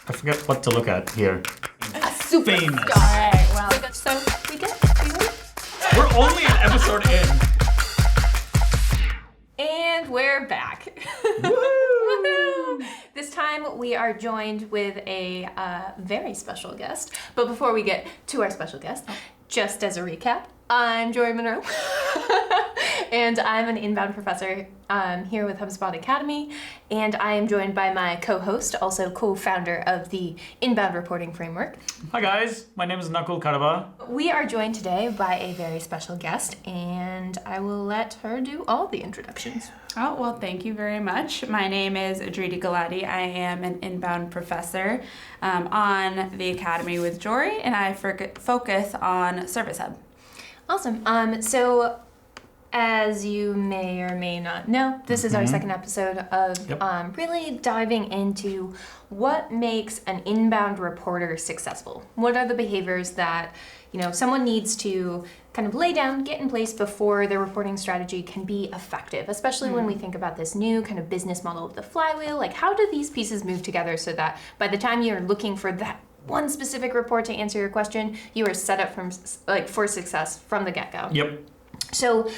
I forget what to look at here. A superstar. Famous. All right, well, so we win. We're only an episode in. And we're back. Woo! This time we are joined with a very special guest. But before we get to our special guest, just as a recap, I'm Jorie Munroe. And I'm an inbound professor here with HubSpot Academy. And I am joined by my co-host, also co-founder of the Inbound Reporting Framework. Hi guys, my name is Nakul, Kadaba. We are joined today by a very special guest, and I will let her do all the introductions. Oh, well, thank you very much. My name is Adriti Gulati. I am an inbound professor on the Academy with Jorie, and I focus on Service Hub. Awesome. So as you may or may not know, this is our second episode of really diving into what makes an inbound reporter successful. What are the behaviors that someone needs to kind of lay down, get in place before their reporting strategy can be effective, especially when we think about this new kind of business model of the flywheel. Like, how do these pieces move together so that by the time you're looking for that one specific report to answer your question, you are set up for success from the get-go? Yep. So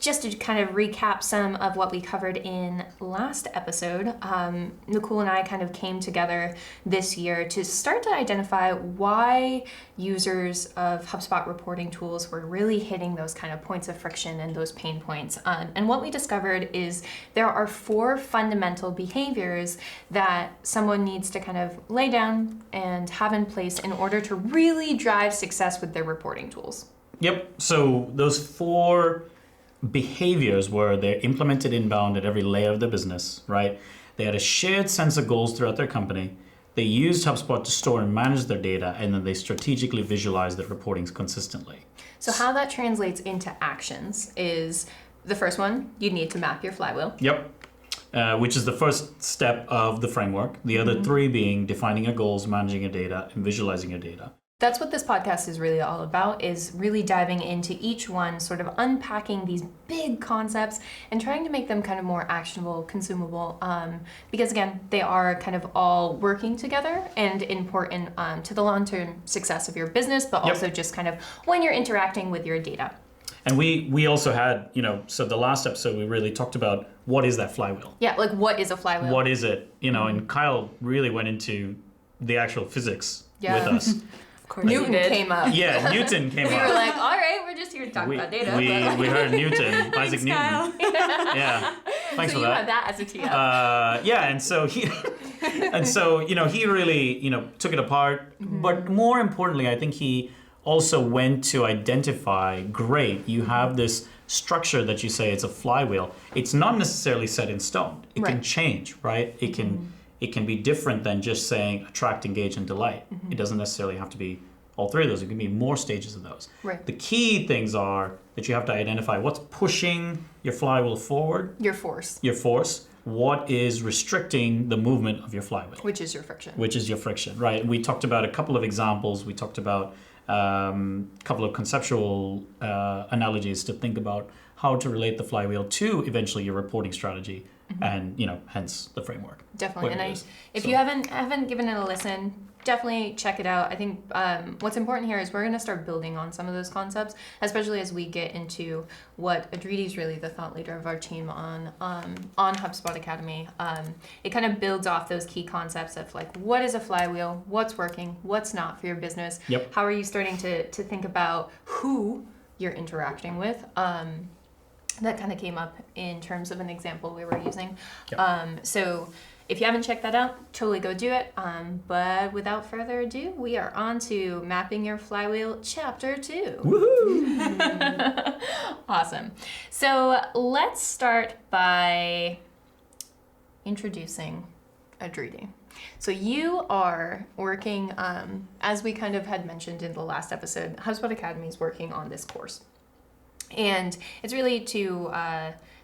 just to kind of recap some of what we covered in last episode, Nakul and I kind of came together this year to start to identify why users of HubSpot reporting tools were really hitting those kind of points of friction and those pain points. And what we discovered is there are 4 fundamental behaviors that someone needs to kind of lay down and have in place in order to really drive success with their reporting tools. Yep. So those 4 behaviors were they're implemented inbound at every layer of the business, right? They had a shared sense of goals throughout their company. They used HubSpot to store and manage their data, and then they strategically visualized their reportings consistently. So how that translates into actions is the first one, you need to map your flywheel. Yep. Which is the first step of the framework. The other 3 being defining your goals, managing your data, and visualizing your data. That's what this podcast is really all about, is really diving into each one, sort of unpacking these big concepts and trying to make them kind of more actionable, consumable, because again, they are kind of all working together and important to the long-term success of your business, but also just kind of when you're interacting with your data. And we also had, so the last episode we really talked about what is that flywheel? Yeah, like what is a flywheel? What is it? And Kyle really went into the actual physics with us. Of course, Newton came up. Yeah, Newton came We up. were like, all right, we're just here to talk about data. We heard Newton, Isaac Newton. Kyle. Yeah, thanks so for you that. have that as a tee up. And so he really took it apart. But more importantly, I think he also went to identify, great, you have this structure that you say it's a flywheel. It's not necessarily set in stone. It can change, right? It can be different than just saying attract, engage, and delight. It doesn't necessarily have to be all 3 of those. It can be more stages of those. Right. The key things are that you have to identify what's pushing your flywheel forward. Your force. Your force. What is restricting the movement of your flywheel. Which is your friction. Which is your friction, right? We talked about a couple of examples. We talked about a couple of conceptual analogies to think about how to relate the flywheel to eventually your reporting strategy. And hence the framework. Definitely. And if you haven't given it a listen, definitely check it out. I think what's important here is we're going to start building on some of those concepts, especially as we get into what Adriti's really the thought leader of our team on HubSpot Academy. It kind of builds off those key concepts of like, what is a flywheel, what's working, what's not for your business. Yep. How are you starting to think about who you're interacting with? That kind of came up in terms of an example we were using. Yep. So if you haven't checked that out, totally go do it. But without further ado, we are on to Mapping Your Flywheel Chapter 2. Woohoo! Awesome. So let's start by introducing Adriti. So you are working, as we kind of had mentioned in the last episode, HubSpot Academy is working on this course. And it's really to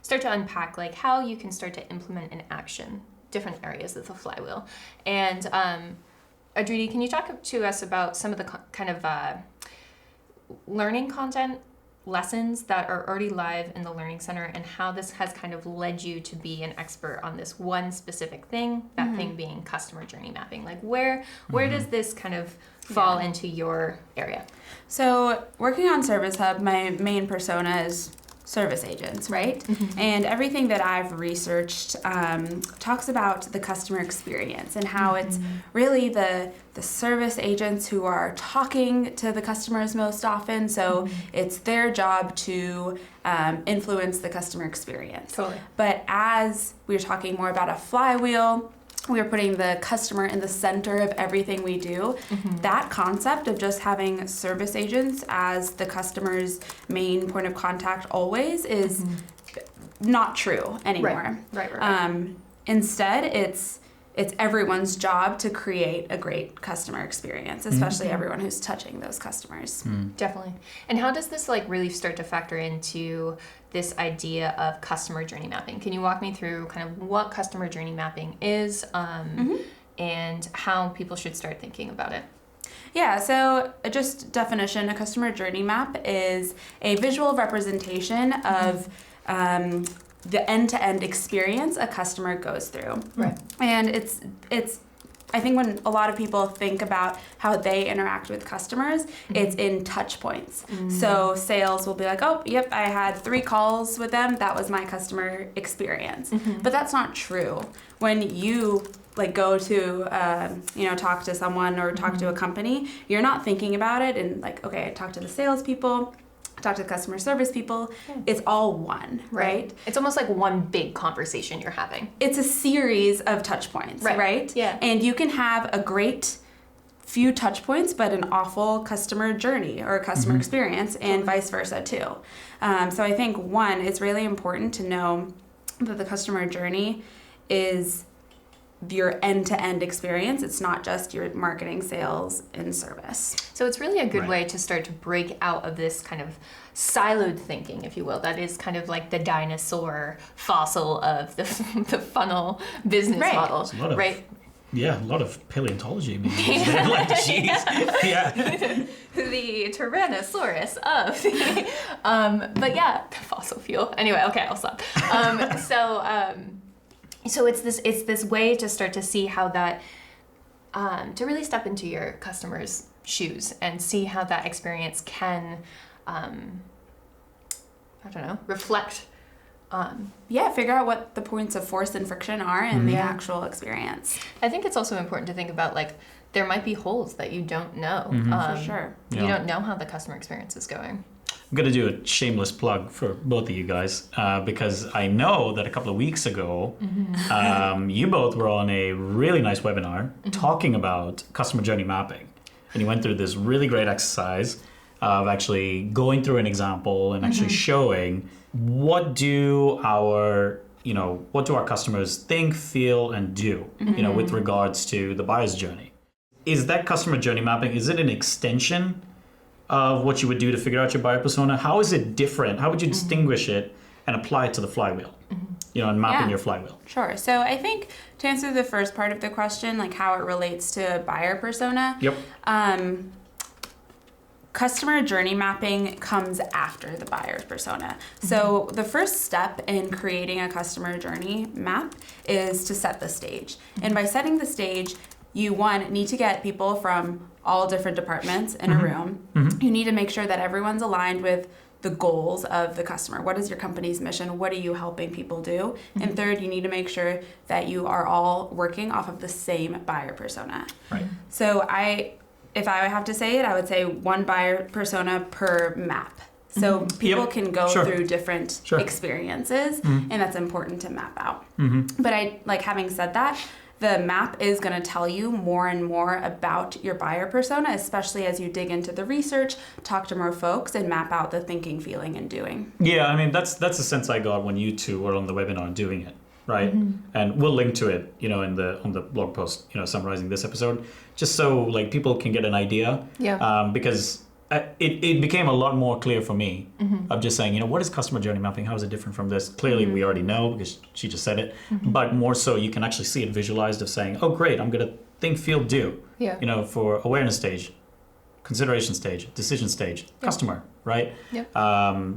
start to unpack like how you can start to implement in action different areas of the flywheel. And Adriti, can you talk to us about some of the kind of learning content lessons that are already live in the Learning Center and how this has kind of led you to be an expert on this one specific thing, that thing being customer journey mapping. Like where does this kind of fall into your area? So working on Service Hub, my main persona is service agents, right? And everything that I've researched talks about the customer experience and how it's really the service agents who are talking to the customers most often. So it's their job to influence the customer experience. Totally. But as we're talking more about a flywheel, we're putting the customer in the center of everything we do. That concept of just having service agents as the customer's main point of contact always is not true anymore. Right. Instead, it's everyone's job to create a great customer experience, especially everyone who's touching those customers. Definitely. And how does this like really start to factor into this idea of customer journey mapping? Can you walk me through kind of what customer journey mapping is and how people should start thinking about it? Yeah, so just definition, a customer journey map is a visual representation of the end-to-end experience a customer goes through. Right. And it's I think when a lot of people think about how they interact with customers, it's in touch points. So sales will be like, oh, yep, I had 3 calls with them. That was my customer experience. But that's not true. When you like go to, talk to someone or talk to a company, you're not thinking about it and like, okay, I talked to the salespeople, talk to the customer service people. It's all one, right? It's almost like one big conversation you're having. It's a series of touch points, right? Yeah. And you can have a great few touch points, but an awful customer journey or customer experience, and vice versa too. So I think one, it's really important to know that the customer journey is your end-to-end experience. It's not just your marketing, sales, and service. So it's really a good way to start to break out of this kind of siloed thinking, if you will. That is kind of like the dinosaur fossil of the funnel business model, right? Yeah, a lot of paleontology meetings. Like, jeez. Yeah. The Tyrannosaurus of the, but yeah, fossil fuel. Anyway, okay, I'll stop. So it's this way to start to see how that, to really step into your customer's shoes and see how that experience can, reflect. Figure out what the points of force and friction are in the actual experience. I think it's also important to think about like there might be holes that you don't know. For sure. You don't know how the customer experience is going. I'm going to do a shameless plug for both of you guys because I know that a couple of weeks ago, you both were on a really nice webinar talking about customer journey mapping. And you went through this really great exercise of actually going through an example and actually showing what do our customers think, feel, and do, with regards to the buyer's journey. Is that customer journey mapping, is it an extension of what you would do to figure out your buyer persona? How is it different? How would you distinguish it and apply it to the flywheel? And mapping your flywheel. Sure. So I think to answer the first part of the question, like how it relates to buyer persona. Yep. Customer journey mapping comes after the buyer persona. So the first step in creating a customer journey map is to set the stage. And by setting the stage, you need to get people from all different departments in a room. You need to make sure that everyone's aligned with the goals of the customer. What is your company's mission? What are you helping people do? And third, you need to make sure that you are all working off of the same buyer persona. Right. So if I have to say it, I would say one buyer persona per map. So people can go through different experiences, and that's important to map out. But having said that, the map is going to tell you more and more about your buyer persona, especially as you dig into the research, talk to more folks, and map out the thinking, feeling, and doing. Yeah, I mean, that's the sense I got when you two were on the webinar doing it, right? And we'll link to it, on the blog post, summarizing this episode, just so like people can get an idea. Yeah. Because it became a lot more clear for me of just saying, what is customer journey mapping? How is it different from this? Clearly, we already know because she just said it. But more so, you can actually see it visualized of saying, oh, great, I'm going to think, feel, do. Yeah. For awareness stage, consideration stage, decision stage, customer. right? Yep.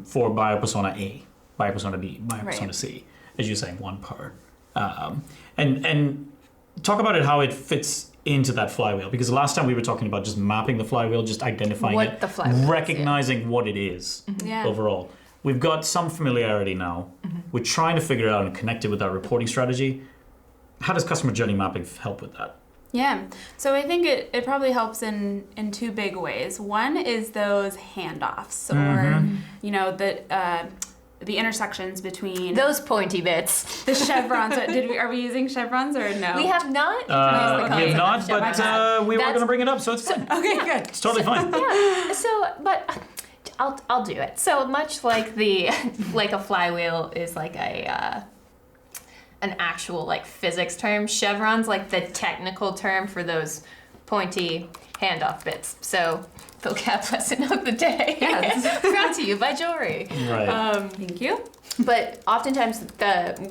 For buyer persona A, buyer persona B, buyer persona Right. C, as you're saying, one part. And talk about it, how it fits into that flywheel, because the last time we were talking about just mapping the flywheel, just identifying What it, the flywheel is, recognizing what it is Yeah. overall. We've got some familiarity now. We're trying to figure it out and connect it with our reporting strategy. How does customer journey mapping help with that? Yeah, so I think it probably helps in two big ways. One is those handoffs, or the intersections between Those pointy bits. the chevrons. Are we using chevrons or no? We have not introduced the We concept have not, of but chevrons. we were That's- going to bring it up, so it's fine. Okay, good. It's totally fine. Yeah. So, but I'll do it. So much like like a flywheel is like an actual like physics term. Chevron's like the technical term for those pointy handoff bits. So, vocab lesson of the day. Yes. Brought to you by Jorie. Right. Thank you. But oftentimes,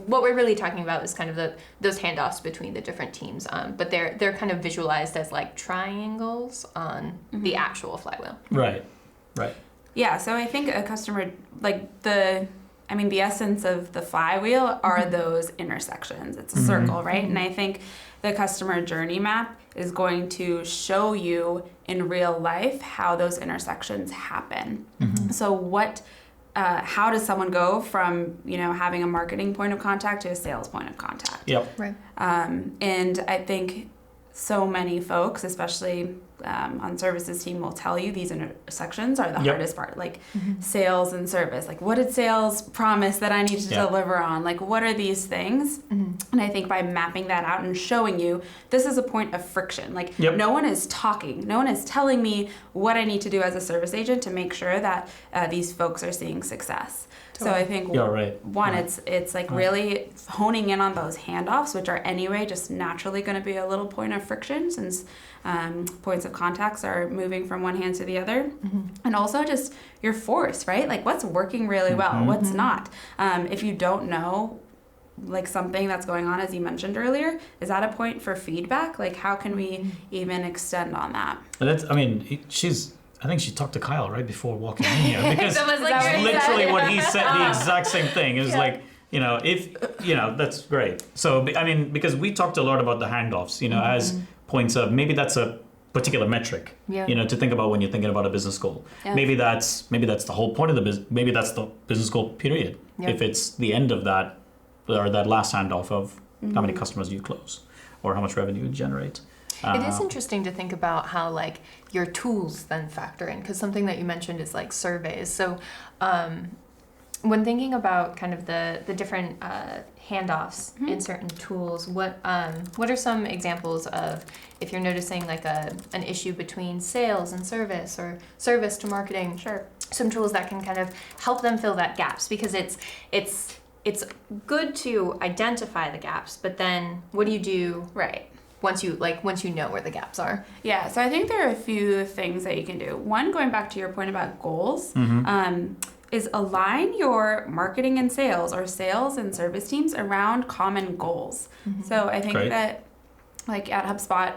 what we're really talking about is kind of those handoffs between the different teams. But they're kind of visualized as like triangles on the actual flywheel. Right. Yeah, so I think a customer, like the essence of the flywheel are those intersections. It's a circle, right? And I think the customer journey map is going to show you in real life how those intersections happen. So how does someone go from, having a marketing point of contact to a sales point of contact? Yep. Right. And I think so many folks, especially on services team, will tell you these intersections are the hardest part, like sales and service. Like, what did sales promise that I need to deliver on? Like, what are these things? And I think by mapping that out and showing you, this is a point of friction. Like, no one is talking. No one is telling me what I need to do as a service agent to make sure that these folks are seeing success. So I think it's like really honing in on those handoffs, which are anyway just naturally going to be a little point of friction, since points of contacts are moving from one hand to the other. And also just your force, right? Like, what's working really well, what's not. If you don't know like something that's going on, as you mentioned earlier, is that a point for feedback? Like, how can we even extend on that? I think she talked to Kyle right before walking in here, because That was like it's very literally sad. what he said, the exact same thing. It was like, that's great. So, because we talked a lot about the handoffs, as points of, maybe that's a particular metric, to think about when you're thinking about a business goal. Yeah. Maybe that's the whole point of the business. Maybe that's the business goal period. Yeah. If it's the end of that, or that last handoff of how many customers you close, or how much revenue you generate. It is interesting to think about how like your tools then factor in, because something that you mentioned is like surveys. So when thinking about kind of the different handoffs in certain tools, what are some examples of, if you're noticing like an issue between sales and service, or service to marketing? Sure. Some tools that can kind of help them fill that gaps, because it's good to identify the gaps, but then what do you do Right. once you know where the gaps are? Yeah, so I think there are a few things that you can do. One, going back to your point about goals, is align your marketing and sales, or sales and service teams, around common goals. So I think that, like at HubSpot,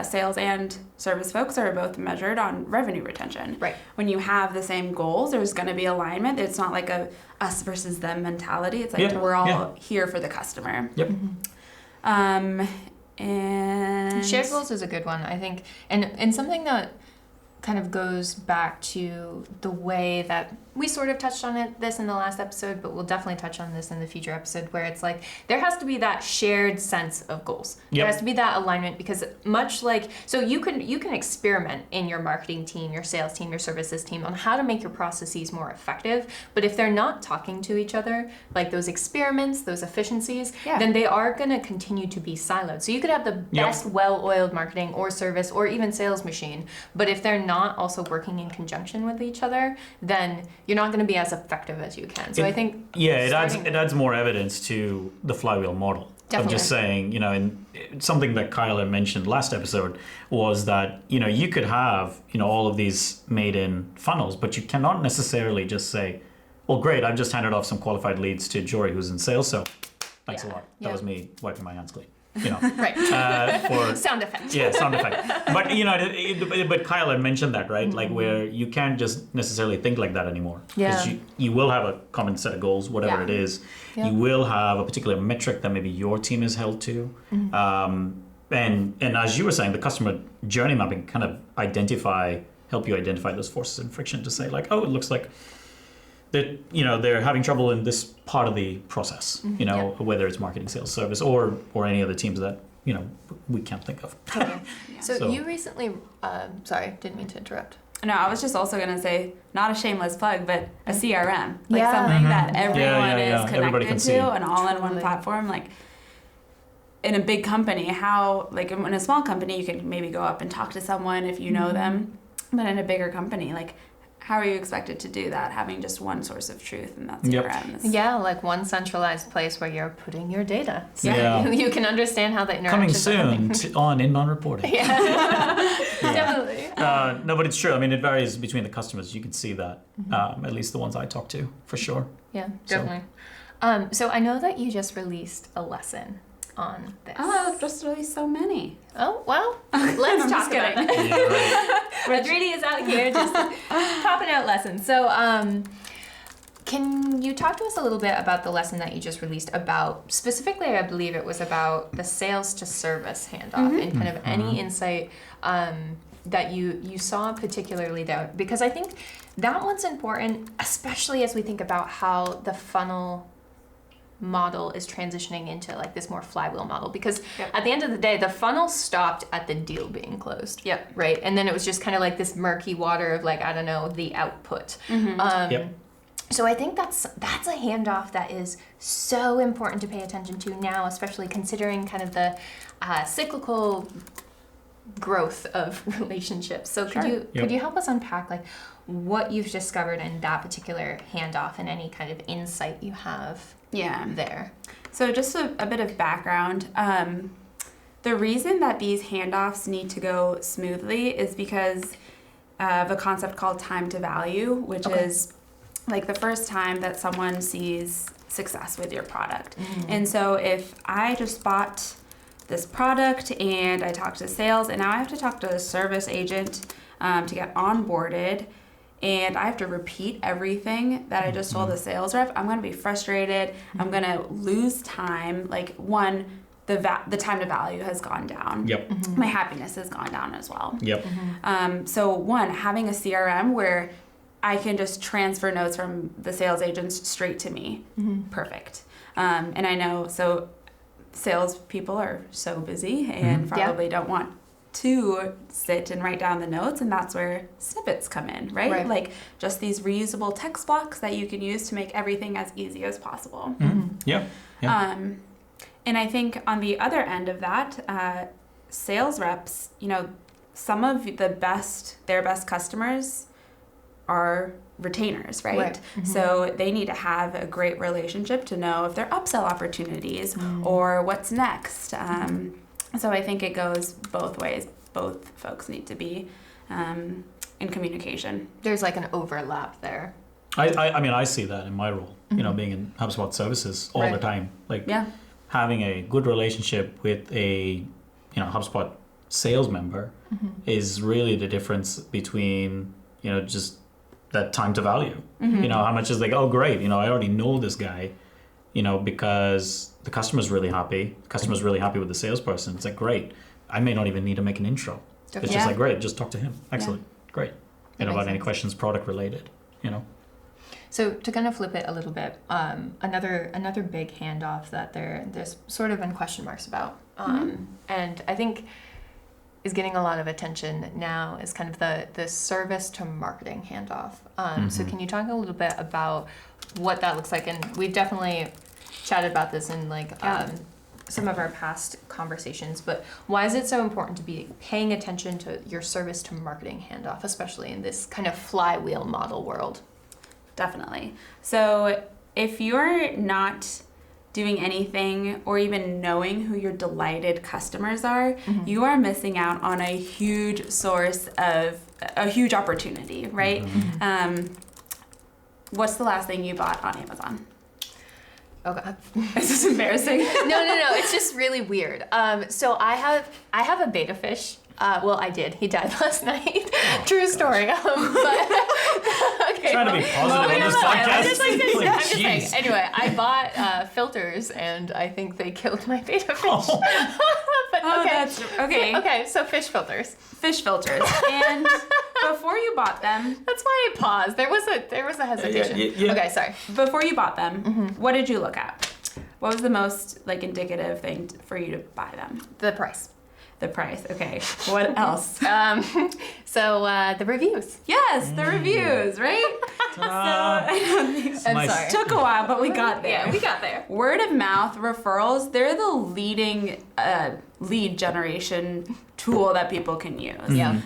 sales and service folks are both measured on revenue retention. Right. When you have the same goals, there's going to be alignment. It's not like a us versus them mentality. It's like we're all here for the customer. Yep. And Shared goals is a good one, I think, and something that kind of goes back to the way that we sort of touched on this in the last episode, but we'll definitely touch on this in the future episode, where it's like there has to be that shared sense of goals. There has to be that alignment, because much like, so you can experiment in your marketing team, your sales team, your services team on how to make your processes more effective, but if they're not talking to each other, like those experiments, those efficiencies, then they are going to continue to be siloed. So you could have the best well-oiled marketing or service or even sales machine, but if they're not also working in conjunction with each other, then you're not going to be as effective as you can. So I think it adds more evidence to the flywheel model. Definitely. Of just saying, and something that Kyle had mentioned last episode was that, you could have, all of these made in funnels, but you cannot necessarily just say, well, great, I've just handed off some qualified leads to Jorie, who's in sales, so thanks a lot. That was me wiping my hands clean. Right. For Sound effect. yeah, sound effect. But but Kyle had mentioned that, right? Like where you can't just necessarily think like that anymore. Yeah. You will have a common set of goals, whatever it is. Yeah. You will have a particular metric that maybe your team is held to. And as you were saying, the customer journey mapping kind of help you identify those forces and friction to say like, oh, it looks like that they're having trouble in this part of the process, whether it's marketing, sales, service, or any other teams that we can't think of. Totally. So you recently, sorry, didn't mean to interrupt. No, I was just also going to say, not a shameless plug, but a CRM, like something that everyone is connected to, an all-in-one platform. Like in a big company, in a small company, you can maybe go up and talk to someone if you know them, but in a bigger company, like how are you expected to do that, having just one source of truth, and that's CRM? Yeah, like one centralized place where you're putting your data. So you can understand how the interactions Coming soon on inbound reporting. Definitely. No, but it's true. I mean, it varies between the customers. You can see that, at least the ones I talk to, for sure. Yeah, definitely. So I know that you just released a lesson on this. Oh, I've just released so many. Oh, well, let's talk about it. Yeah, right. Adriti is out here just popping out lessons. So, can you talk to us a little bit about the lesson that you just released about, specifically, I believe it was about the sales to service handoff and kind of any insight that you saw particularly there? Because I think that one's important, especially as we think about how the funnel model is transitioning into like this more flywheel model, because at the end of the day the funnel stopped at the deal being closed, right, and then it was just kind of like this murky water of like, I don't know, the output. So I think that's a handoff that is so important to pay attention to now, especially considering kind of the cyclical growth of relationships. So could you help us unpack like what you've discovered in that particular handoff and any kind of insight you have there? So just a bit of background. The reason that these handoffs need to go smoothly is because of a concept called time to value, which is like the first time that someone sees success with your product. And so if I just bought this product and I talked to sales, and now I have to talk to a service agent to get onboarded, and I have to repeat everything that I just told the sales rep, I'm going to be frustrated. I'm going to lose time. Like, one, the time to value has gone down. My happiness has gone down as well. So one, having a CRM where I can just transfer notes from the sales agents straight to me. Perfect. And I know, so sales people are so busy and probably don't want to sit and write down the notes, and that's where snippets come in, right? Like just these reusable text blocks that you can use to make everything as easy as possible. And I think on the other end of that, sales reps, some of their best customers are retainers, right? So they need to have a great relationship to know if there are upsell opportunities or what's next. So I think it goes both ways. Both folks need to be in communication. There's like an overlap there. I mean, I see that in my role, being in HubSpot services all the time. Like having a good relationship with a, HubSpot sales member is really the difference between, just that time to value. How much is like, oh, great, I already know this guy, because the customer's really happy. The customer's really happy with the salesperson. It's like, great. I may not even need to make an intro. It's just like, great, just talk to him. Excellent. Great. About any questions product related, So to kind of flip it a little bit, another big handoff that there's sort of been question marks about, and I think is getting a lot of attention now is kind of the service to marketing handoff. So can you talk a little bit about what that looks like? And we've definitely chatted about this in some of our past conversations, but why is it so important to be paying attention to your service to marketing handoff, especially in this kind of flywheel model world? Definitely. So if you're not doing anything or even knowing who your delighted customers are, you are missing out on a huge source of a huge opportunity, right? What's the last thing you bought on Amazon? Oh God. Is this embarrassing? No. It's just really weird. So I have a beta fish. Well, I did. He died last night. True story. But okay. Trying to be positive on this podcast. I'm just Like, saying. jeez. Anyway, I bought filters, and I think they killed my beta fish. Oh. But Oh, okay. that's okay. Okay, so fish filters. Fish filters. And before you bought them, That's why I paused. There was a hesitation. Yeah. Okay, sorry. before you bought them, what did you look at? What was the most like indicative thing for you to buy them? The price. The price. Okay. What else? So the reviews. Yes, the reviews, right? Ta-da. I'm Nice. sorry. Took a while, but we got there. Yeah, we got there. Word of mouth referrals, they're the leading lead generation tool that people can use. Yeah.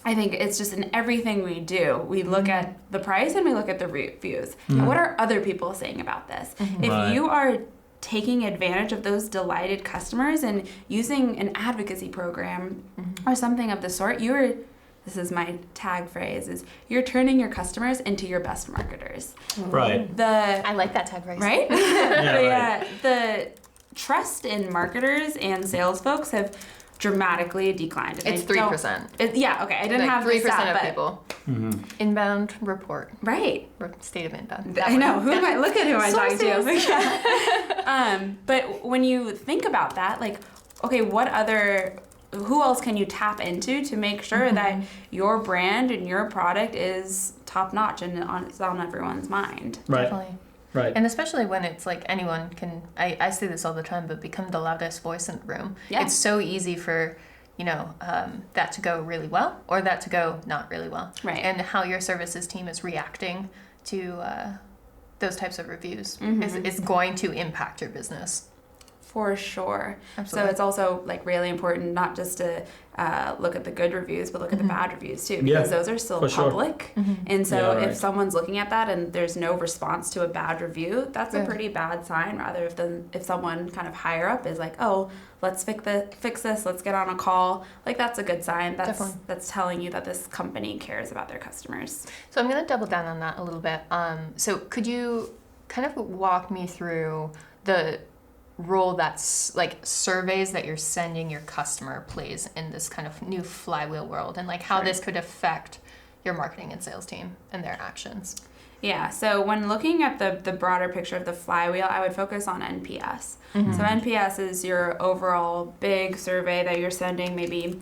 I think it's just in everything we do. We look at the price and we look at the reviews. And what are other people saying about this? If Right. you are taking advantage of those delighted customers and using an advocacy program or something of the sort, this is my tag phrase, is you're turning your customers into your best marketers. Right. I like that tag phrase. Right? Yeah, right. The trust in marketers and sales folks have dramatically declined. And It's I don't- 3%. Yeah, okay. I didn't Like have 3% the stat, of but people. Mm-hmm. Inbound report. right. State of inbound. I know. Who am I? Look at who I'm talking to. Sources. But when you think about that, like, okay, who else can you tap into to make sure that your brand and your product is top notch and it's on everyone's mind? Right. Definitely. Right. And especially when it's like anyone can, I say this all the time, but become the loudest voice in the room. Yeah. It's so easy for, that to go really well or that to go not really well. Right. And how your services team is reacting to those types of reviews is going to impact your business. For sure. Absolutely. So it's also like really important not just to look at the good reviews, but look at the bad reviews too, because those are still for sure. public. And so Yeah, right. if someone's looking at that and there's no response to a bad review, that's a pretty bad sign. Rather if someone kind of higher up is like, oh, let's fix this, let's get on a call, like that's a good sign. That's telling you that this company cares about their customers. So I'm going to double down on that a little bit. So could you kind of walk me through the role that's like surveys that you're sending your customer plays in this kind of new flywheel world and like how this could affect your marketing and sales team and their actions? Yeah, so when looking at the broader picture of the flywheel, I would focus on NPS. So NPS is your overall big survey that you're sending maybe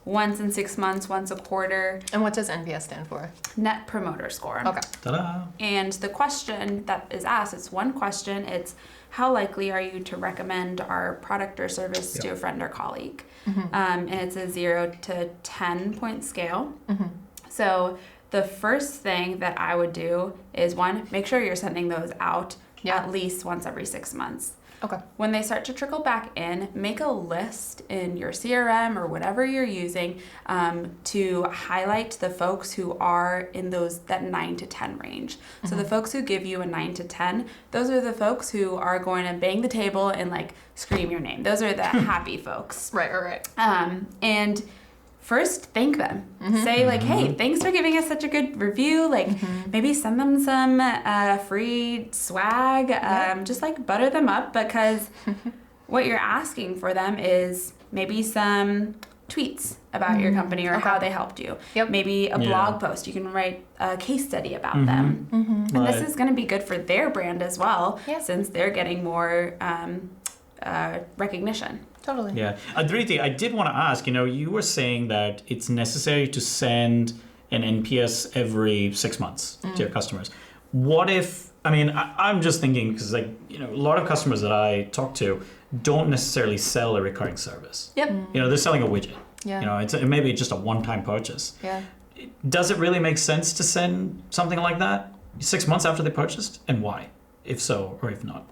once in 6 months, once a quarter. And what does NPS stand for? Net Promoter Score. Okay. Ta-da. And the question that is asked, it's one question, it's how likely are you to recommend our product or service to a friend or colleague? And it's a 0 to 10 point scale. So the first thing that I would do is one, make sure you're sending those out at least once every 6 months. Okay. When they start to trickle back in, make a list in your CRM or whatever you're using to highlight the folks who are in that 9 to 10 range. So the folks who give you a 9 to 10, those are the folks who are going to bang the table and like scream your name. Those are the happy folks. Right. And first, thank them. Say like, hey, thanks for giving us such a good review. Like maybe send them some free swag. Just like butter them up, because what you're asking for them is maybe some tweets about your company or how they helped you. Maybe a blog post. You can write a case study about them. And this is going to be good for their brand as well, since they're getting more recognition. Totally. Yeah. Adriti, I did want to ask, you were saying that it's necessary to send an NPS every 6 months to your customers. What if, I'm just thinking, because a lot of customers that I talk to don't necessarily sell a recurring service. They're selling a widget. It's maybe just a one-time purchase. Does it really make sense to send something like that 6 months after they purchased? And why, if so or if not?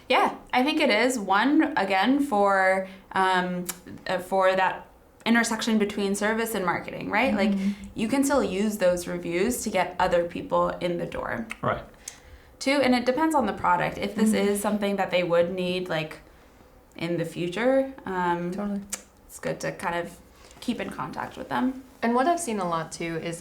Yeah, I think it is. One, again, for that intersection between service and marketing, right? Like, you can still use those reviews to get other people in the door. Right. Two, and it depends on the product. If this is something that they would need, like, in the future, Totally. it's good to kind of keep in contact with them. And what I've seen a lot too is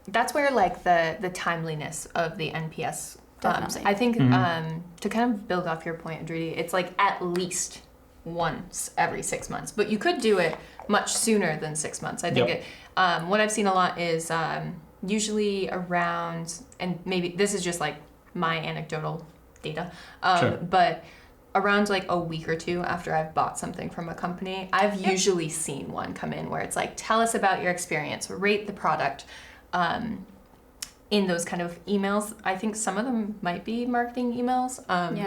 that's where like the timeliness of the NPS Definitely. I think to kind of build off your point, Adriti, it's like at least once every 6 months, but you could do it much sooner than 6 months. I think what I've seen a lot is usually around, and maybe this is just like my anecdotal data, but around like a week or two after I've bought something from a company, I've usually seen one come in where it's like, tell us about your experience, rate the product. In those kind of emails, I think some of them might be marketing emails,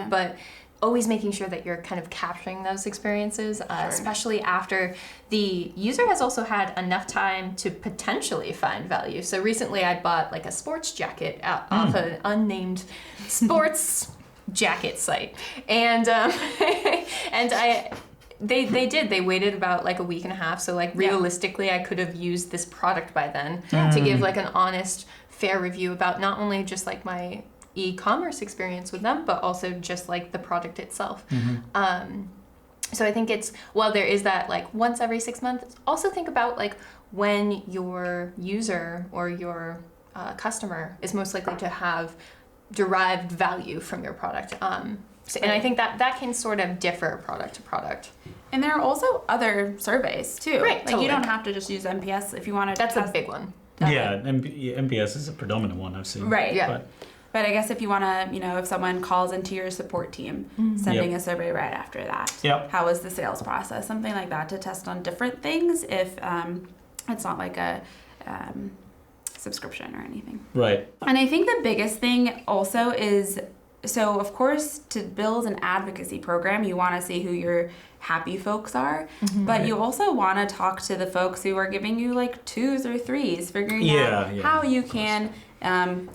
but always making sure that you're kind of capturing those experiences, especially after the user has also had enough time to potentially find value. So recently I bought like a sports jacket off an unnamed sports jacket site, and they waited about like a week and a half, so like realistically I could have used this product by then to give like an honest, fair review about not only just like my e-commerce experience with them, but also just like the product itself. So I think it's, while there is that like once every 6 months, also think about like when your user or your customer is most likely to have derived value from your product. And I think that can sort of differ product to product. And there are also other surveys too. Right, like totally. you don't have to just use NPS if you want to. That's a big one. Yeah, NPS is a predominant one I've seen. Right. Yeah. But I guess if you want to, if someone calls into your support team, sending a survey right after that. Yep. How was the sales process? Something like that to test on different things if it's not like a subscription or anything. Right. And I think the biggest thing also is, so of course, to build an advocacy program, you want to see who your happy folks are, but you also want to talk to the folks who are giving you like 2s or 3s, figuring out how you can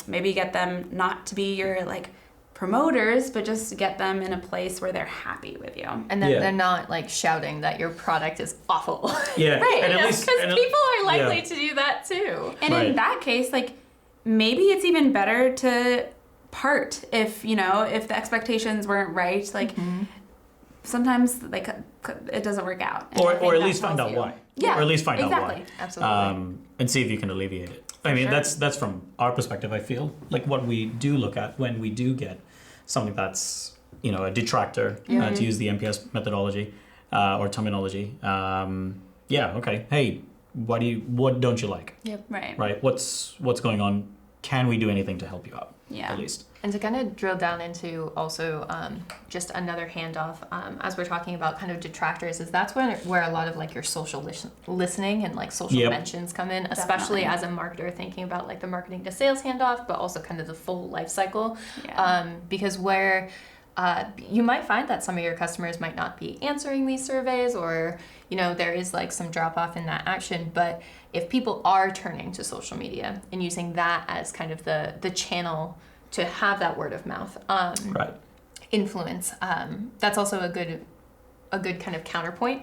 maybe get them not to be your like promoters, but just get them in a place where they're happy with you. And then they're not like shouting that your product is awful. Yeah. Right. And Because people are likely to do that too. And in that case, like maybe it's even better to part if the expectations weren't right. Like sometimes like it doesn't work out. Or at least find out why. Yeah. Or at least find out exactly. why. Absolutely. And see if you can alleviate it. I mean, that's from our perspective, I feel. Like what we do look at when we do get something that's, a detractor, to use the NPS methodology or terminology. Okay. Hey, what don't you like? Yep. Right. What's going on? Can we do anything to help you out? Yeah. At least. And to kind of drill down into also just another handoff, as we're talking about kind of detractors, is that's where a lot of like your social listening and like social mentions come in, especially as a marketer thinking about like the marketing to sales handoff, but also kind of the full life cycle. Because where you might find that some of your customers might not be answering these surveys, or there is like some drop off in that action, but if people are turning to social media and using that as kind of the channel to have that word of mouth influence, that's also a good kind of counterpoint,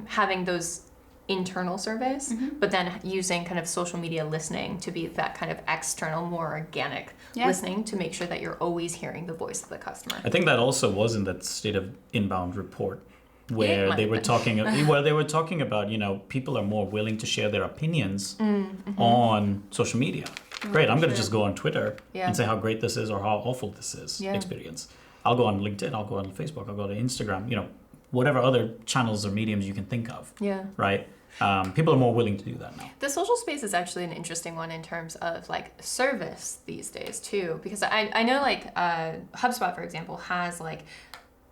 having those internal surveys, but then using kind of social media listening to be that kind of external, more organic listening to make sure that you're always hearing the voice of the customer. I think that also was in that state of inbound report where they were talking about, people are more willing to share their opinions on social media. Great, I'm going to just go on Twitter and say how great this is or how awful this is experience. I'll go on LinkedIn, I'll go on Facebook, I'll go to Instagram, whatever other channels or mediums you can think of. Yeah. Right? People are more willing to do that now. The social space is actually an interesting one in terms of like service these days too, because I know like HubSpot, for example, has like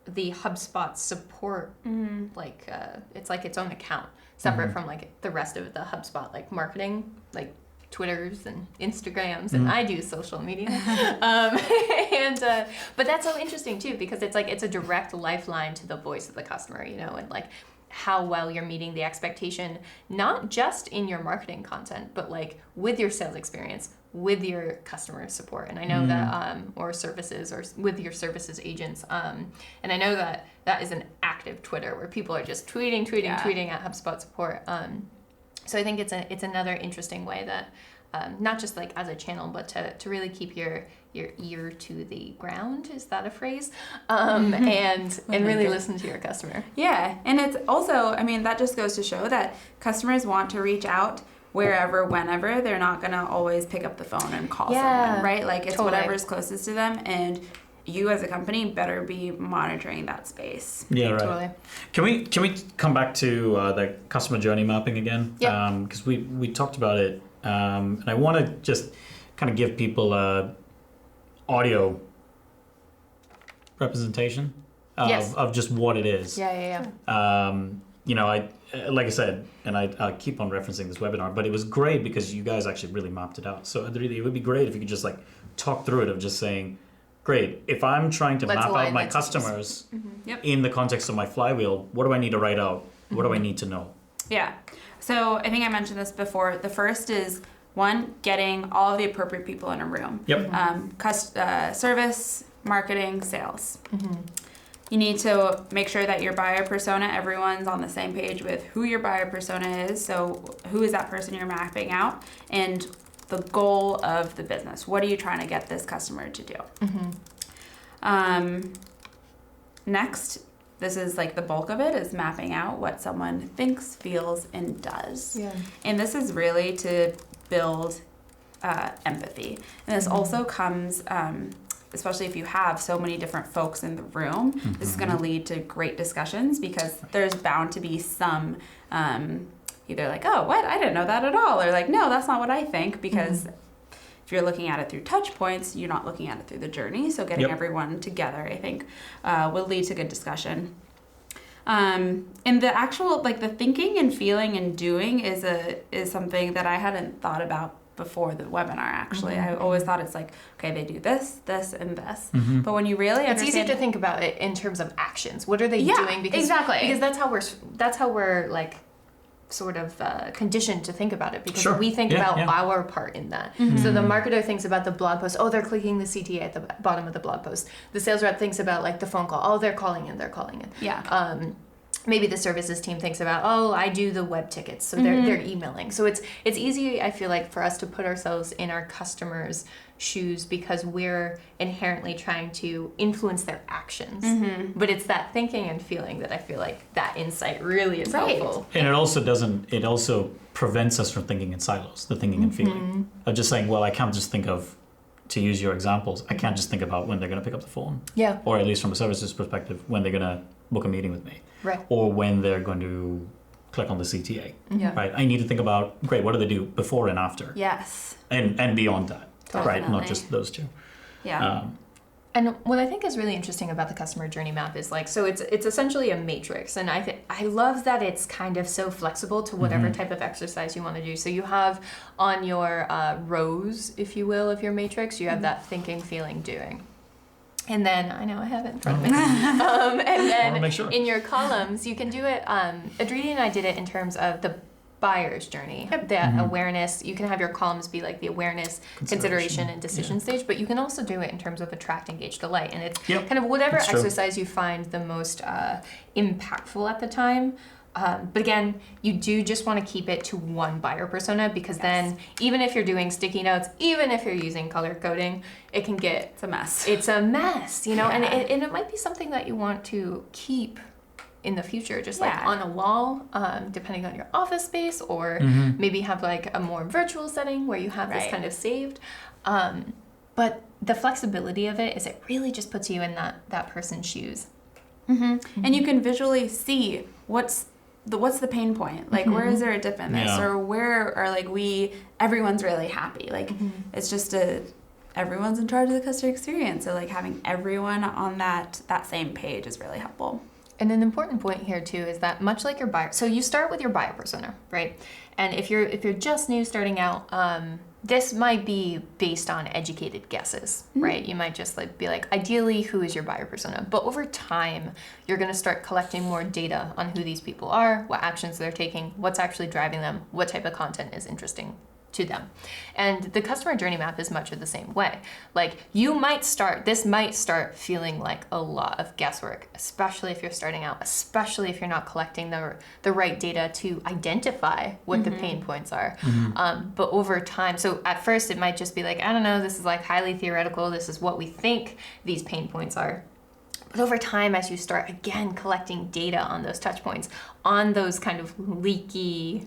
the HubSpot support, it's like its own account separate from like the rest of the HubSpot like marketing, like Twitters and Instagrams, and I do social media. But that's so interesting too, because it's like, it's a direct lifeline to the voice of the customer, and like how well you're meeting the expectation, not just in your marketing content, but like with your sales experience, with your customer support. And I know that, or services, or with your services agents. And I know that is an active Twitter where people are just tweeting at HubSpot support. So I think it's another interesting way that, not just like as a channel, but to really keep your ear to the ground, is that a phrase? And really listen to your customer. Yeah, and it's also, that just goes to show that customers want to reach out wherever, whenever, they're not going to always pick up the phone and call Yeah, someone, right? Like it's totally. whatever's closest to them, and you as a company better be monitoring that space. Yeah, right. Totally. Can we come back to the customer journey mapping again? Yeah. Because we talked about it, and I want to just kind of give people a audio representation of just what it is. Yeah. I like I said, and I keep on referencing this webinar, but it was great because you guys actually really mapped it out. So Adriti, it would be great if you could just like talk through it of just saying, great, if I'm trying to map out my customers in the context of my flywheel, what do I need to write out? What do I need to know? Yeah. So I think I mentioned this before. The first is one, getting all of the appropriate people in a room. Yep. Service, marketing, sales. You need to make sure that your buyer persona, everyone's on the same page with who your buyer persona is. So who is that person you're mapping out, and the goal of the business. What are you trying to get this customer to do? Next, this is like the bulk of it, is mapping out what someone thinks, feels, and does. Yeah. And this is really to build empathy. And this also comes, especially if you have so many different folks in the room, this is going to lead to great discussions, because there's bound to be some either like, oh, what? I didn't know that at all. Or like, no, that's not what I think. Because if you're looking at it through touch points, you're not looking at it through the journey. So getting everyone together, I think, will lead to good discussion. And the actual, like the thinking and feeling and doing is something that I hadn't thought about before the webinar, actually. I always thought it's like, okay, they do this, this, and this. But when you really It's understand... easy to think about it in terms of actions. What are they Yeah, doing? Because, exactly. Because that's how we're like sort of conditioned to think about it, because we think about our part in that. So the marketer thinks about the blog post. Oh, they're clicking the CTA at the bottom of the blog post. The sales rep thinks about like the phone call. Oh, they're calling in. Yeah. Maybe the services team thinks about, oh, I do the web tickets, so they're emailing. So it's easy, I feel like, for us to put ourselves in our customers' shoes, because we're inherently trying to influence their actions. But it's that thinking and feeling that I feel like that insight really is helpful. And it also prevents us from thinking in silos, the thinking and feeling. Of just saying, well, I can't just think of, to use your examples, I can't just think about when they're going to pick up the phone. Yeah. Or at least from a services perspective, when they're going to book a meeting with me. Right. Or when they're going to click on the CTA. Yeah. Right. I need to think about, great, what do they do before and after? Yes. And beyond that. Definitely. Right. Not just those two. Yeah. And what I think is really interesting about the customer journey map is like, so it's essentially a matrix, and I love that it's kind of so flexible to whatever type of exercise you want to do. So you have on your rows, if you will, of your matrix, you have that thinking, feeling, doing. And then, I know I have it in front of me. And then make sure. in your columns, you can do it, Adriti and I did it in terms of the buyer's journey, that awareness. You can have your columns be like the awareness, consideration and decision stage, but you can also do it in terms of attract, engage, delight. And it's kind of whatever exercise you find the most impactful at the time. But again, you do just want to keep it to one buyer persona, because then even if you're doing sticky notes, even if you're using color coding, it can get... It's a mess. It's a mess, you know, and it might be something that you want to keep in the future, just like on a wall, depending on your office space, or maybe have like a more virtual setting where you have this kind of saved. But the flexibility of it is it really just puts you in that person's shoes. And you can visually see what's the pain point, like where is there a dip in this, or where are like everyone's really happy, like it's just everyone's in charge of the customer experience, so like having everyone on that same page is really helpful. And an important point here too is that much like your buyer, so you start with your buyer persona, right? And if you're just new starting out, this might be based on educated guesses, right? You might just be like, ideally, who is your buyer persona? But over time, you're going to start collecting more data on who these people are, what actions they're taking, what's actually driving them, what type of content is interesting to them. And the customer journey map is much of the same way. Like this might start feeling like a lot of guesswork, especially if you're starting out, especially if you're not collecting the right data to identify what the pain points are. But over time, so at first it might just be like, I don't know, this is like highly theoretical. This is what we think these pain points are. But over time, as you start again collecting data on those touch points, on those kind of leaky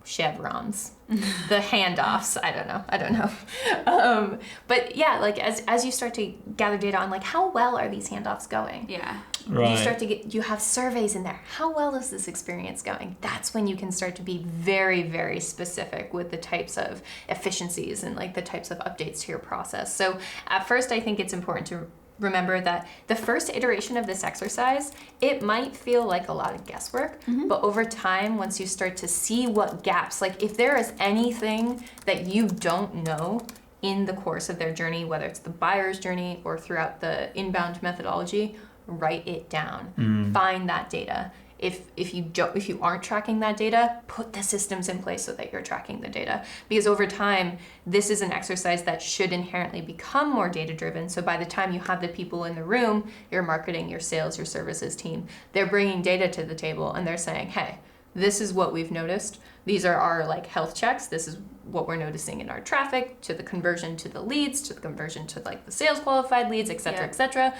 chevrons, the handoffs. I don't know. But yeah, like as you start to gather data on like how well are these handoffs going? Yeah. Right. You start to you have surveys in there. How well is this experience going? That's when you can start to be very, very specific with the types of efficiencies and like the types of updates to your process. So at first, I think it's important to remember that the first iteration of this exercise, it might feel like a lot of guesswork, but over time, once you start to see what gaps, like if there is anything that you don't know in the course of their journey, whether it's the buyer's journey or throughout the inbound methodology, write it down. Find that data. If you aren't tracking that data, put the systems in place so that you're tracking the data. Because over time, this is an exercise that should inherently become more data driven. So by the time you have the people in the room, your marketing, your sales, your services team, they're bringing data to the table and they're saying, hey, this is what we've noticed. These are our like health checks. This is what we're noticing in our traffic, to the conversion to the leads, to the conversion to like the sales qualified leads, et cetera, et cetera.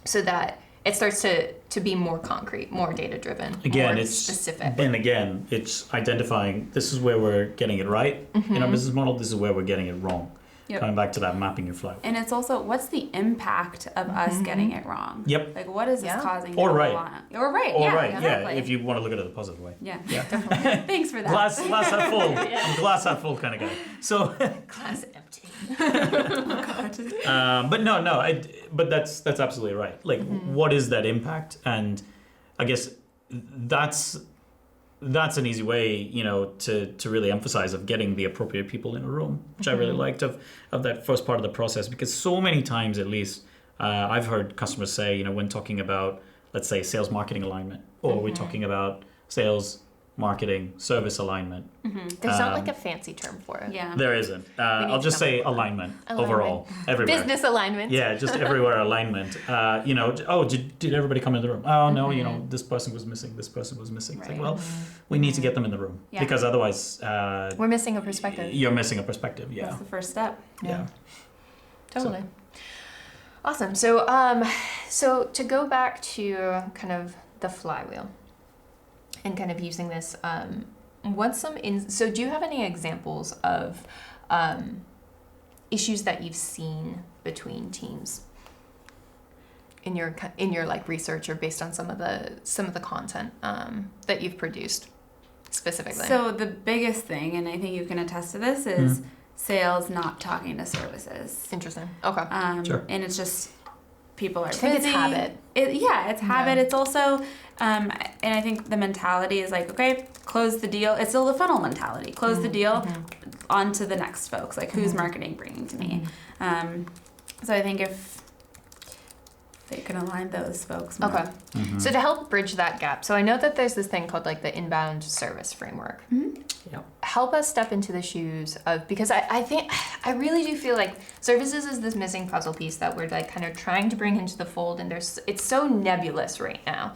So that it starts to be more concrete, more data driven, Again, more it's specific. And again, it's identifying this is where we're getting it right in our business model. This is where we're getting it wrong. Yep. Coming back to that mapping your flow. And it's also, what's the impact of us getting it wrong? Yep. Like, what is this causing? Or right. Or right. Or yeah, right. exactly. Yeah. If you want to look at it the positive way. Yeah. Yeah. Thanks for that. Glass half full. I'm glass half full kind of guy. So. Glass empty. But no. But that's absolutely right. Like, what is that impact? And I guess that's an easy way, to really emphasize of getting the appropriate people in a room, which I really liked of that first part of the process, because so many times, at least, I've heard customers say, when talking about, let's say, sales marketing alignment, or we're talking about sales marketing service alignment. There's not like a fancy term for it. Yeah. There isn't. I'll just say alignment overall, everywhere. Business alignment. Yeah, just everywhere alignment. Did everybody come in the room? Oh, no, this person was missing. This person was missing. It's like, well, we need to get them in the room because otherwise... we're missing a perspective. You're missing a perspective, yeah. That's the first step. Yeah. Totally. Awesome. So to go back to kind of the flywheel and kind of using this, so do you have any examples of issues that you've seen between teams in your like research or based on some of the content that you've produced specifically? So the biggest thing, and I think you can attest to this, is sales not talking to services. Interesting. Okay. Sure. And it's just people are I think busy. it's habit. It's habit. Yeah. It's also, and I think the mentality is like, okay, close the deal. It's still the funnel mentality. Close the deal, on to the next folks. Like, who's marketing bringing to me? So I think if they can align those folks more. Okay. So to help bridge that gap, so I know that there's this thing called like the inbound service framework. Yep. Help us step into the shoes of, because I really do feel like services is this missing puzzle piece that we're like kind of trying to bring into the fold, and it's so nebulous right now,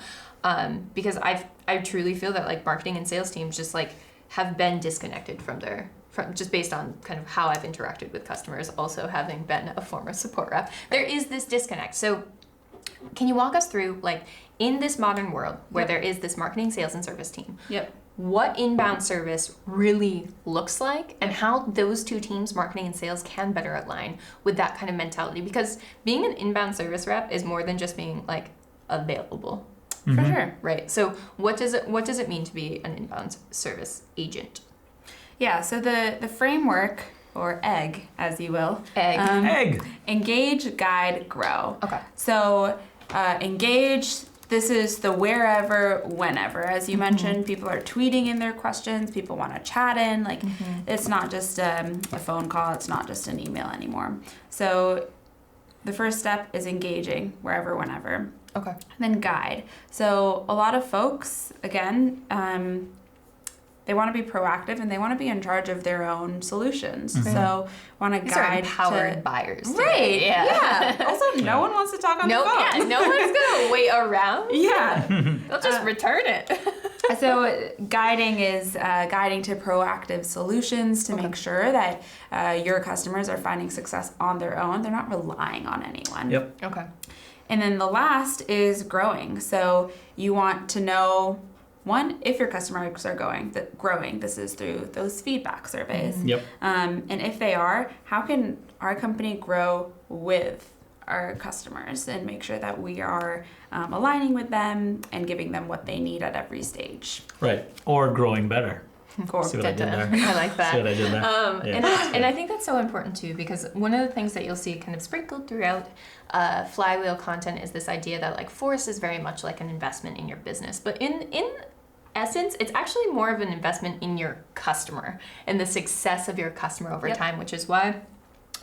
because I truly feel that like marketing and sales teams just like have been disconnected from just based on kind of how I've interacted with customers, also having been a former support rep. There is this disconnect. So can you walk us through, like, in this modern world where there is this marketing, sales, and service team, what inbound service really looks like and how those two teams, marketing and sales, can better align with that kind of mentality? Because being an inbound service rep is more than just being like available. For sure. Right. So what does it mean to be an inbound service agent? Yeah, so the framework, or EGG, as you will. Egg. Engage, guide, grow. Okay. So engage, this is the wherever, whenever. As you mentioned, people are tweeting in their questions. People want to chat in. Like, it's not just a phone call. It's not just an email anymore. So the first step is engaging wherever, whenever. Okay. And then guide. So a lot of folks, again, they want to be proactive and they want to be in charge of their own solutions. So want to These guide are empowered buyers. Right. Yeah. Also, no one wants to talk on the phone. Yeah. No one's gonna wait around. Yeah. They'll just return it. So guiding is guiding to proactive solutions to make sure that your customers are finding success on their own. They're not relying on anyone. Yep. Okay. And then the last is growing. So you want to know one, if your customers are growing, this is through those feedback surveys. Yep. And if they are, how can our company grow with our customers and make sure that we are aligning with them and giving them what they need at every stage. Right. Or growing better. Cool. See what I did there? I like that. See what I did there? And I think that's so important too, because one of the things that you'll see kind of sprinkled throughout flywheel content is this idea that like Force is very much like an investment in your business. But in essence, it's actually more of an investment in your customer and the success of your customer over time, which is why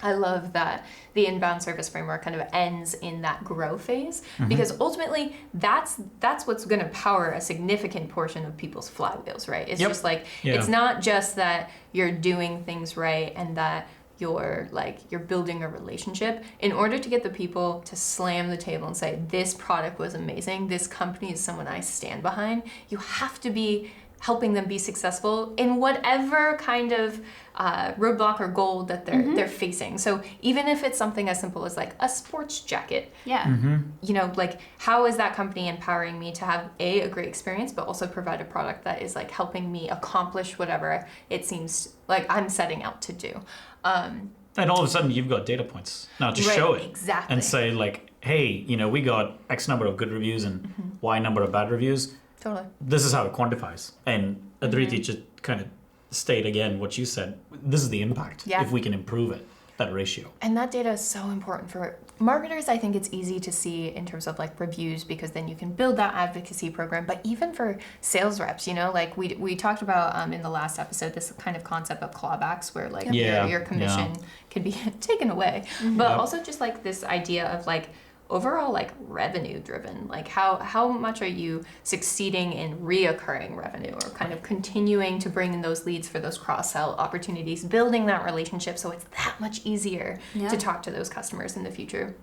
I love that the inbound service framework kind of ends in that grow phase, because ultimately that's what's going to power a significant portion of people's flywheels, right? It's just like, it's not just that you're doing things right and that you're building a relationship. In order to get the people to slam the table and say, this product was amazing, this company is someone I stand behind, you have to be helping them be successful in whatever kind of roadblock or goal that they're facing. So even if it's something as simple as like a sports jacket, you know, like how is that company empowering me to have a great experience, but also provide a product that is like helping me accomplish whatever it seems like I'm setting out to do. And all of a sudden you've got data points now to show it. Exactly. And say like, hey, you know, we got X number of good reviews and Y number of bad reviews. Totally. This is how it quantifies. And Adriti just kind of state again what you said. This is the impact if we can improve it, that ratio. And that data is so important for marketers. I think it's easy to see in terms of like reviews, because then you can build that advocacy program. But even for sales reps, you know, like we talked about in the last episode, this kind of concept of clawbacks where like your commission can be taken away. But also just like this idea of like overall like revenue driven, like how much are you succeeding in reoccurring revenue, or kind of continuing to bring in those leads for those cross-sell opportunities, building that relationship so it's that much easier to talk to those customers in the future.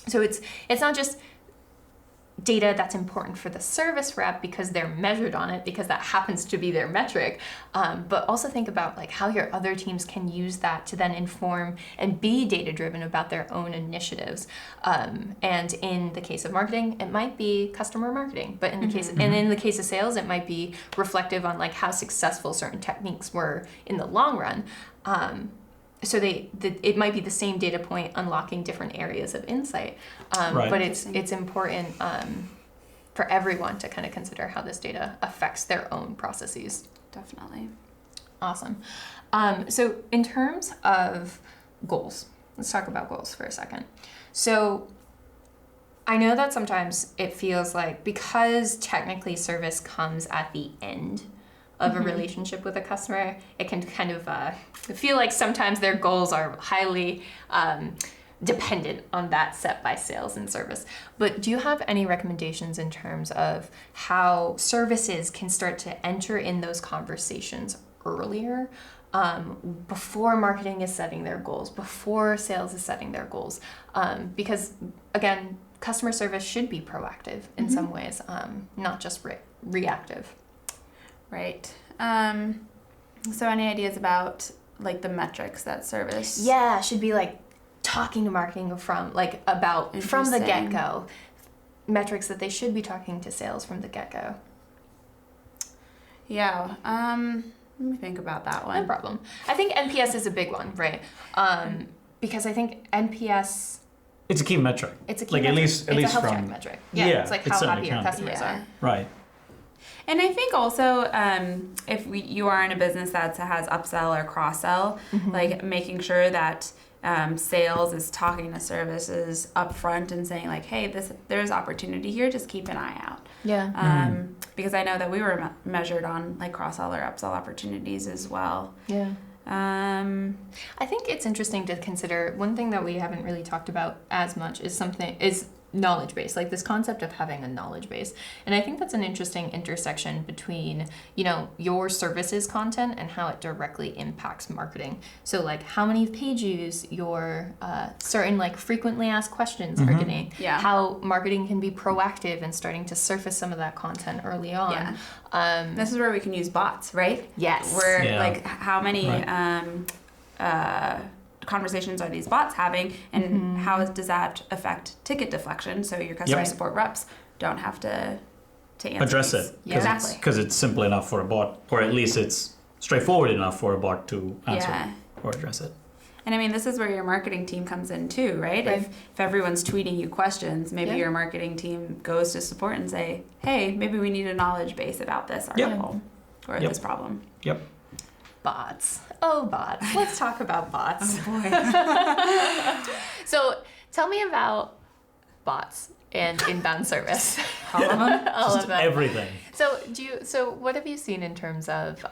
So it's not just data that's important for the service rep because they're measured on it, because that happens to be their metric, but also think about like how your other teams can use that to then inform and be data driven about their own initiatives. And in the case of marketing, it might be customer marketing, but in the case and in the case of sales, it might be reflective on like how successful certain techniques were in the long run. So it might be the same data point unlocking different areas of insight, but it's important for everyone to kind of consider how this data affects their own processes. Definitely. Awesome. So in terms of goals, let's talk about goals for a second. So I know that sometimes it feels like, because technically service comes at the end of a relationship with a customer, it can kind of feel like sometimes their goals are highly dependent on that set by sales and service. But do you have any recommendations in terms of how services can start to enter in those conversations earlier, before marketing is setting their goals, before sales is setting their goals? Because again, customer service should be proactive in some ways, not just reactive. Right. So any ideas about like the metrics that service? Yeah, should be like talking to marketing from the get-go. Metrics that they should be talking to sales from the get-go. Yeah. Let me think about that one. No problem. I think NPS is a big one, right? Because I think NPS... It's a key metric. It's a key like metric. At least it's a health from... check metric. Yeah, it's like how happy your customers are. Right. And I think also if you are in a business that has upsell or cross-sell, like making sure that sales is talking to services up front and saying like, hey, there's opportunity here, just keep an eye out. Yeah. Because I know that we were measured on like cross-sell or upsell opportunities as well. Yeah. I think it's interesting to consider, one thing that we haven't really talked about as much is knowledge base, like this concept of having a knowledge base. And I think that's an interesting intersection between, you know, your services content and how it directly impacts marketing. So like how many page views your certain like frequently asked questions are getting, how marketing can be proactive and starting to surface some of that content early on. This is where we can use bots, right? Yes. Where like how many conversations are these bots having, and how does that affect ticket deflection, so your customer support reps don't have to to answer address these. it. Yeah. Exactly. Because it's simple enough for a bot, or at least it's straightforward enough for a bot to answer Yeah. or address it. And I mean, this is where your marketing team comes in too, right? Right. If everyone's tweeting you questions, maybe Yeah. your marketing team goes to support and say, hey, maybe we need a knowledge base about this Yep. article or Yep. this problem. Yep. Bots. Oh, bots. Let's talk about bots. Oh boy. So tell me about bots and inbound service. All of them? All Just of them. everything. So what have you seen in terms of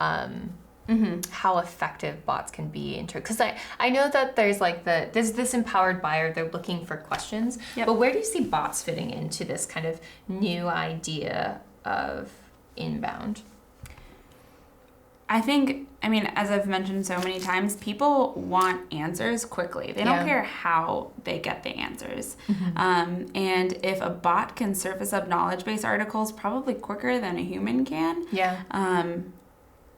how effective bots can be because I know that there's like there's this empowered buyer, they're looking for questions. Yep. But where do you see bots fitting into this kind of new idea of inbound? I think, I mean, as I've mentioned so many times, people want answers quickly. They don't Yeah. care how they get the answers. And if a bot can surface up knowledge base articles probably quicker than a human can, Yeah.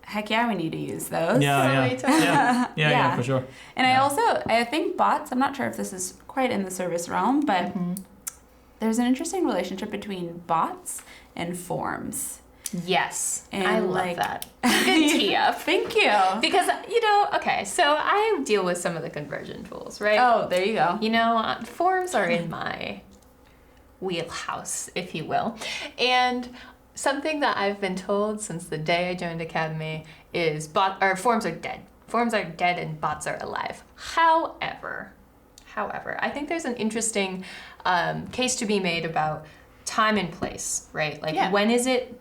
heck yeah, we need to use those. Yeah, Totally. yeah, Yeah. for sure. And Yeah. I think bots, I'm not sure if this is quite in the service realm, but there's an interesting relationship between bots and forms. Yes. And I love like- that. Good tee up. Thank you. Because, okay, so I deal with some of the conversion tools, right? Oh, there you go. Forms are in my wheelhouse, if you will. And something that I've been told since the day I joined Academy is forms are dead. Forms are dead and bots are alive. However, I think there's an interesting case to be made about time and place, right? Like Yeah. when is it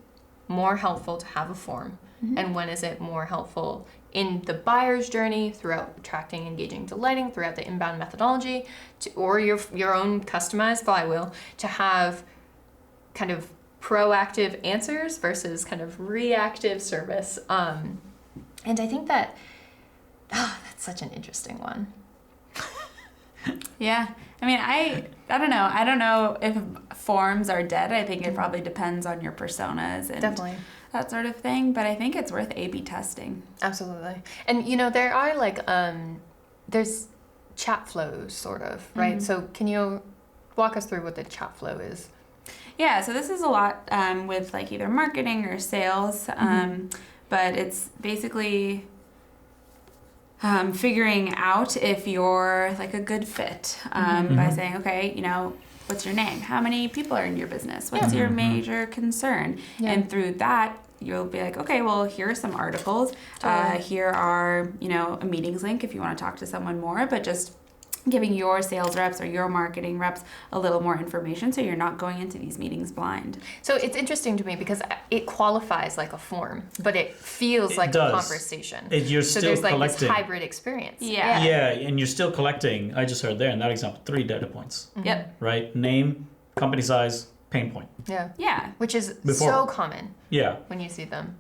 more helpful to have a form and when is it more helpful in the buyer's journey throughout attracting, engaging, delighting, throughout the inbound methodology or your own customized flywheel to have kind of proactive answers versus kind of reactive service. And I think that that's such an interesting one. Yeah. I mean, I don't know. I don't know if forms are dead. I think it probably depends on your personas and Definitely. that sort of thing. But I think it's worth A/B testing. Absolutely. And there are like there's chat flows sort of, right? So can you walk us through what the chat flow is? Yeah. So this is a lot with like either marketing or sales, but it's basically figuring out if you're like a good fit by saying, okay, what's your name? How many people are in your business? What's your major concern? Yeah. And through that, you'll be like, okay, well, here are some articles. Totally. Here are, a meetings link if you want to talk to someone more, but just giving your sales reps or your marketing reps a little more information so you're not going into these meetings blind. So it's interesting to me because it qualifies like a form, but it feels It like does. a conversation. You're So still there's like collecting. this hybrid experience. Yeah. Yeah, and you're still collecting. I just heard there in that example 3 data points, Yep. right? Name, company size, pain point. Yeah. Yeah. Which is Before. so common Yeah, when you see them.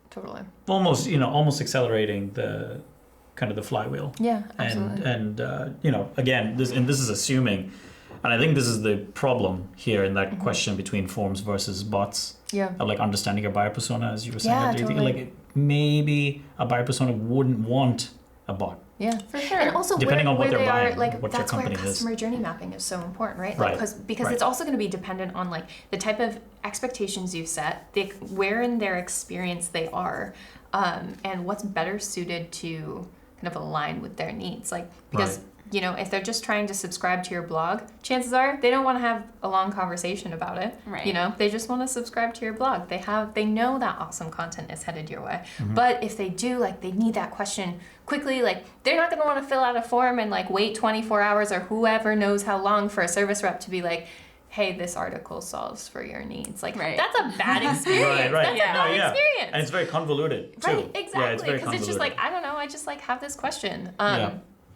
Totally. almost accelerating the kind of the flywheel. Yeah, absolutely. And again, this is assuming, and I think this is the problem here in that question between forms versus bots. Yeah. Of like understanding your buyer persona, as you were saying. Yeah, Adriti. totally. Like maybe a buyer persona wouldn't want a bot. Yeah, For sure. And also Depending on what where they're they are, buying, like what your that's where company is. customer journey mapping is so important, right? Right. Because Right. it's also going to be dependent on like the type of expectations you set, where in their experience they are, and what's better suited to kind of align with their needs. Like because if they're just trying to subscribe to your blog, chances are they don't want to have a long conversation about it. Right. They just want to subscribe to your blog. They know that awesome content is headed your way. But if they do, like they need that question quickly, like they're not going to want to fill out a form and like wait 24 hours or whoever knows how long for a service rep to be like, hey, this article solves for your needs. Like that's a bad experience. Right. That's a bad experience. And it's very convoluted too. Right, Yeah, exactly. very Because it's just convoluted. like, I don't know, I just like have this question.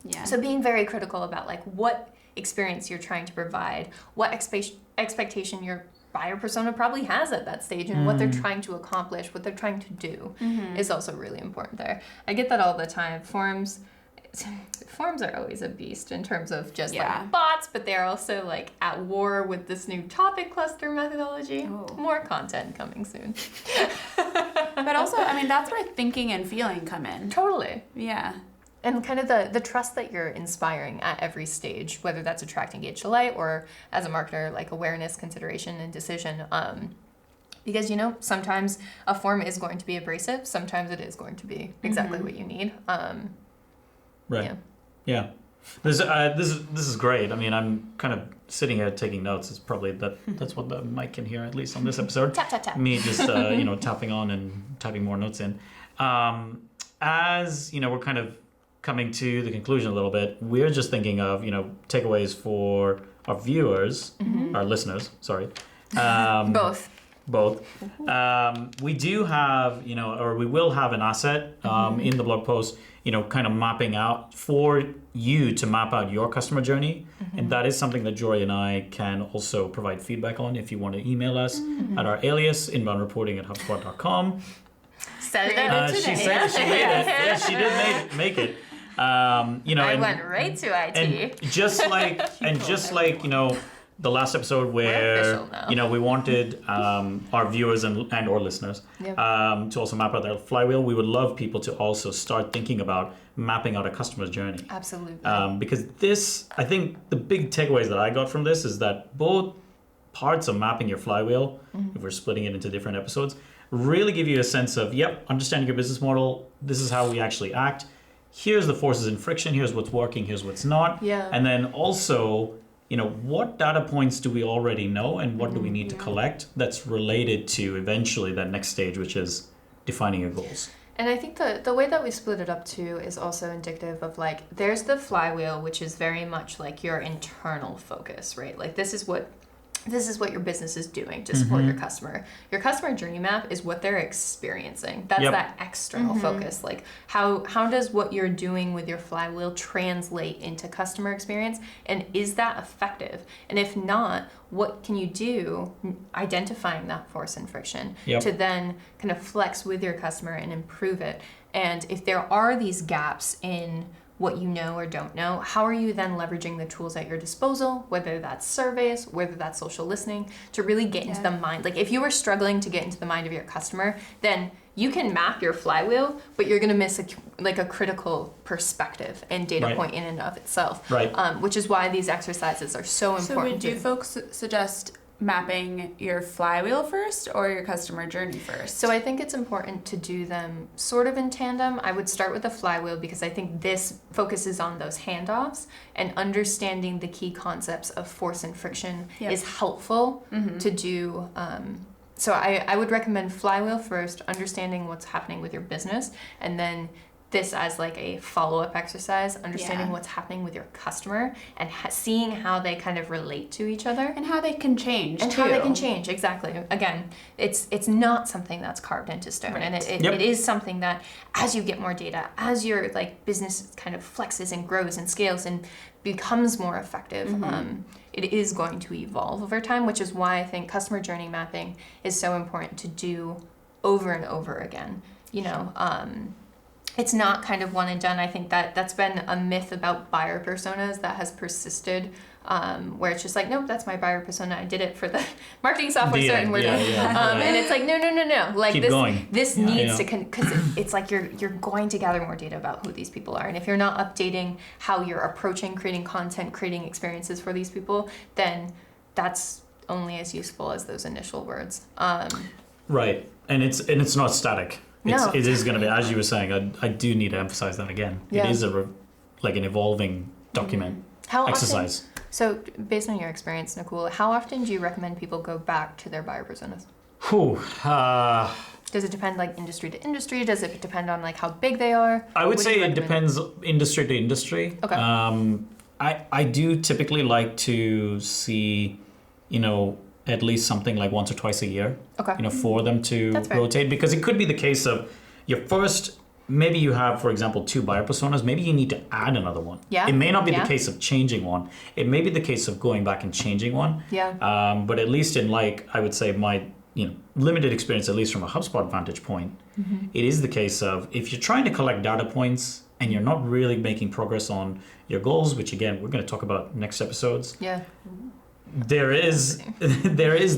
Yeah. So being very critical about like what experience you're trying to provide, what expectation your buyer persona probably has at that stage, and what they're trying to accomplish, what they're trying to do is also really important there. I get that all the time. Forms are always a beast in terms of just like bots, but they're also like at war with this new topic cluster methodology. Oh. More content coming soon. But also, I mean, that's where thinking and feeling come in. Totally. Yeah. And kind of the trust that you're inspiring at every stage, whether that's attract, engage, delight, or as a marketer, like awareness, consideration, and decision. Because, sometimes a form is going to be abrasive. Sometimes it is going to be exactly what you need. Right. Yeah. This is great. I mean, I'm kind of sitting here taking notes. It's probably that's what the mic can hear, at least on this episode. Tap, tap, tap. Me just tapping on and typing more notes in. As we're kind of coming to the conclusion a little bit, we're just thinking of takeaways for our viewers, our listeners. Sorry. Both. We do have, or we will have an asset in the blog post, kind of mapping out for you to map out your customer journey. And that is something that Jorie and I can also provide feedback on if you want to email us at our alias, inboundreporting@hubspot.com. Said that She today. said she made it. Yeah, she did make it. I went right to IT. And just like the last episode where we wanted our viewers and or listeners to also map out their flywheel. We would love people to also start thinking about mapping out a customer's journey. Absolutely. Because this, I think the big takeaways that I got from this is that both parts of mapping your flywheel, if we're splitting it into different episodes, really give you a sense of, understanding your business model. This is how we actually act. Here's the forces and friction. Here's what's working. Here's what's not. Yeah. And then also, what data points do we already know and what do we need to collect that's related to eventually that next stage, which is defining your goals. And I think the way that we split it up too is also indicative of there's the flywheel, which is very much like your internal focus, right? Like this is what your business is doing to support your customer. Your customer journey map is what they're experiencing. That's that external focus. Like how does what you're doing with your flywheel translate into customer experience? And is that effective? And if not, what can you do identifying that force and friction to then kind of flex with your customer and improve it? And if there are these gaps in what you know or don't know, how are you then leveraging the tools at your disposal, whether that's surveys, whether that's social listening, to really get into the mind. Like if you were struggling to get into the mind of your customer, then you can map your flywheel, but you're going to miss a critical perspective and data point in and of itself. Right. Which is why these exercises are so important. So would you folks suggest mapping your flywheel first or your customer journey first? So I think it's important to do them sort of in tandem. I would start with the flywheel because I think this focuses on those handoffs, and understanding the key concepts of force and friction is helpful to do. So I would recommend flywheel first, understanding what's happening with your business, and then this as like a follow-up exercise, understanding what's happening with your customer and seeing how they kind of relate to each other. And how they can change, and how they can change, exactly. Again, it's not something that's carved into stone. And it is something that as you get more data, as your business kind of flexes and grows and scales and becomes more effective, it is going to evolve over time, which is why I think customer journey mapping is so important to do over and over again. It's not kind of one and done. I think that's been a myth about buyer personas that has persisted, where it's just like, nope, that's my buyer persona. I did it for the marketing software certain word. And it's like, no. Like keep going. This needs to, because it's like you're going to gather more data about who these people are. And if you're not updating how you're approaching creating content, creating experiences for these people, then that's only as useful as those initial words. Right. And it's not static. No. It is going to be, as you were saying, I do need to emphasize that again. Yeah. It is an evolving document exercise. So based on your experience, Nakul, how often do you recommend people go back to their buyer personas? Does it depend industry to industry? Does it depend on how big they are? I would say it depends industry to industry. Okay. I do typically like to see, at least something like once or twice a year, for them to rotate, because it could be the case of your first, maybe you have, for example, 2 buyer personas, maybe you need to add another one. Yeah. It may not be the case of changing one. It may be the case of going back and changing one. Yeah. But at least in I would say my, limited experience, at least from a HubSpot vantage point, it is the case of if you're trying to collect data points and you're not really making progress on your goals, which again, we're going to talk about next episodes. Yeah. There is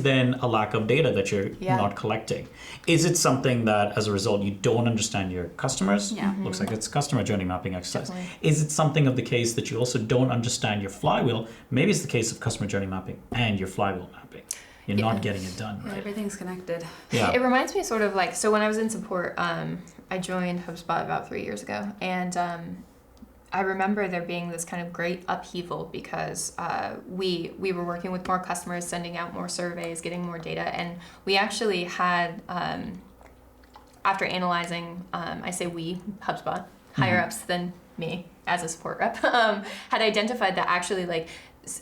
then a lack of data that you're not collecting. Is it something that as a result you don't understand your customers? Yeah. Looks like it's customer journey mapping exercise. Definitely. Is it something of the case that you also don't understand your flywheel? Maybe it's the case of customer journey mapping and your flywheel mapping. you're not getting it done. Yeah, Right? everything's connected. Yeah. It reminds me sort of like, so when I was in support, I joined HubSpot about 3 years ago, and I remember there being this kind of great upheaval because we were working with more customers, sending out more surveys, getting more data, and we actually had, after analyzing, I say we, HubSpot, higher ups than me as a support rep, had identified that actually like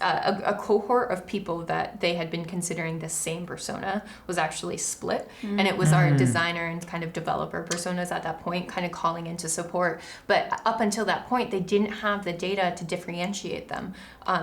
a cohort of people that they had been considering the same persona was actually split. And it was our designer and kind of developer personas at that point kind of calling into support. But up until that point, they didn't have the data to differentiate them.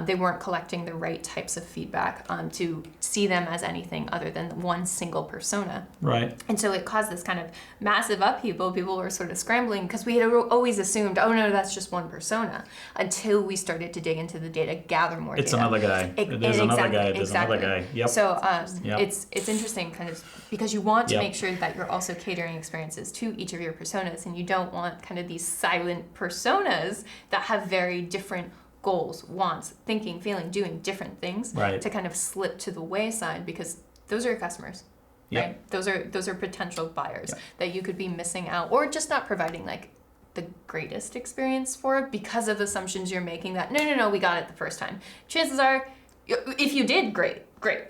They weren't collecting the right types of feedback to see them as anything other than one single persona. Right. And so it caused this kind of massive upheaval. People were sort of scrambling because we had always assumed, oh no, that's just one persona, until we started to dig into the data, gather more It's data. another guy. There's another guy. There's another guy. Yep. So Yep. it's interesting kind of because you want to Yep. make sure that you're also catering experiences to each of your personas, and you don't want kind of these silent personas that have very different goals, wants, thinking, feeling, doing different things Right. to kind of slip to the wayside because those are your customers. Yep. Right? Those are potential buyers Yep. that you could be missing out or just not providing like the greatest experience for because of assumptions you're making that no, we got it the first time. Chances are, if you did, great,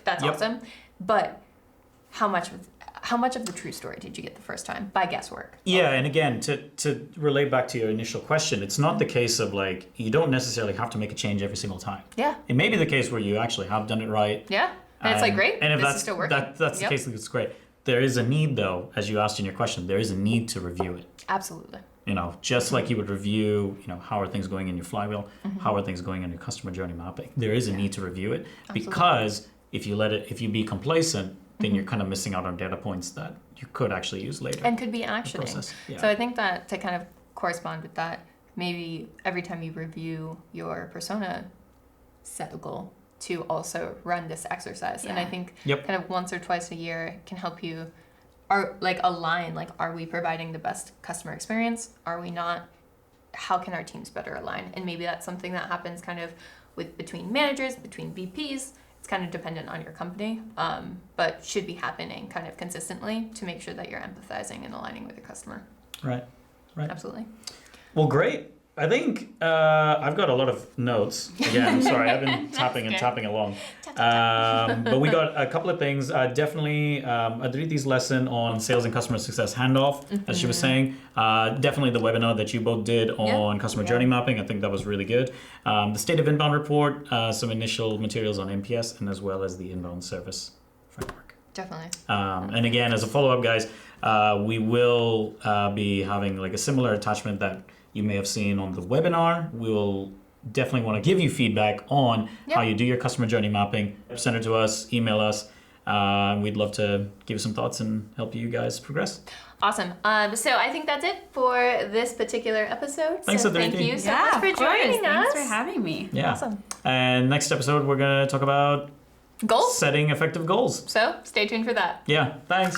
that's Yep. awesome. But how much of the true story did you get the first time by guesswork? Yeah, and again, to relate back to your initial question, it's not the case of like, you don't necessarily have to make a change every single time. Yeah, It may be the case where you actually have done it right. yeah, and it's like great. And if this that's is still working. that's the Yep. case, it's great. There is a need, though, as you asked in your question, there is a need to review it. Absolutely. Just like you would review, how are things going in your flywheel? How are things going in your customer journey mapping? There is a need to review it because if you be complacent, then you're kind of missing out on data points that you could actually use later. And could be actioning. process, yeah. So I think that to kind of correspond with that, maybe every time you review your persona, set a goal to also run this exercise. And I Yeah. think Yep. kind of once or twice a year can help you align, like, are we providing the best customer experience? Are we not? How can our teams better align? And maybe that's something that happens kind of between managers, between VPs. It's kind of dependent on your company, but should be happening kind of consistently to make sure that you're empathizing and aligning with your customer. Right. Absolutely. Well, great. I think I've got a lot of notes. Again, I'm sorry, I've been tapping and tapping along. But we got a couple of things. Definitely Adriti's lesson on sales and customer success handoff, as she was saying. Definitely the webinar that you both did on customer journey mapping. I think that was really good. The state of inbound report, some initial materials on NPS, and as well as the inbound service framework. Definitely. And again, as a follow-up, guys, we will be having like a similar attachment that you may have seen on the webinar. We'll definitely want to give you feedback on how you do your customer journey mapping. Send it to us, email us. We'd love to give you some thoughts and help you guys progress. Awesome. So I think that's it for this particular episode. Thanks, so Adriti. thank you so much for joining us. Thanks for having me. Yeah. Awesome. And next episode, we're going to talk about Goals. setting effective goals. So stay tuned for that. Yeah, thanks.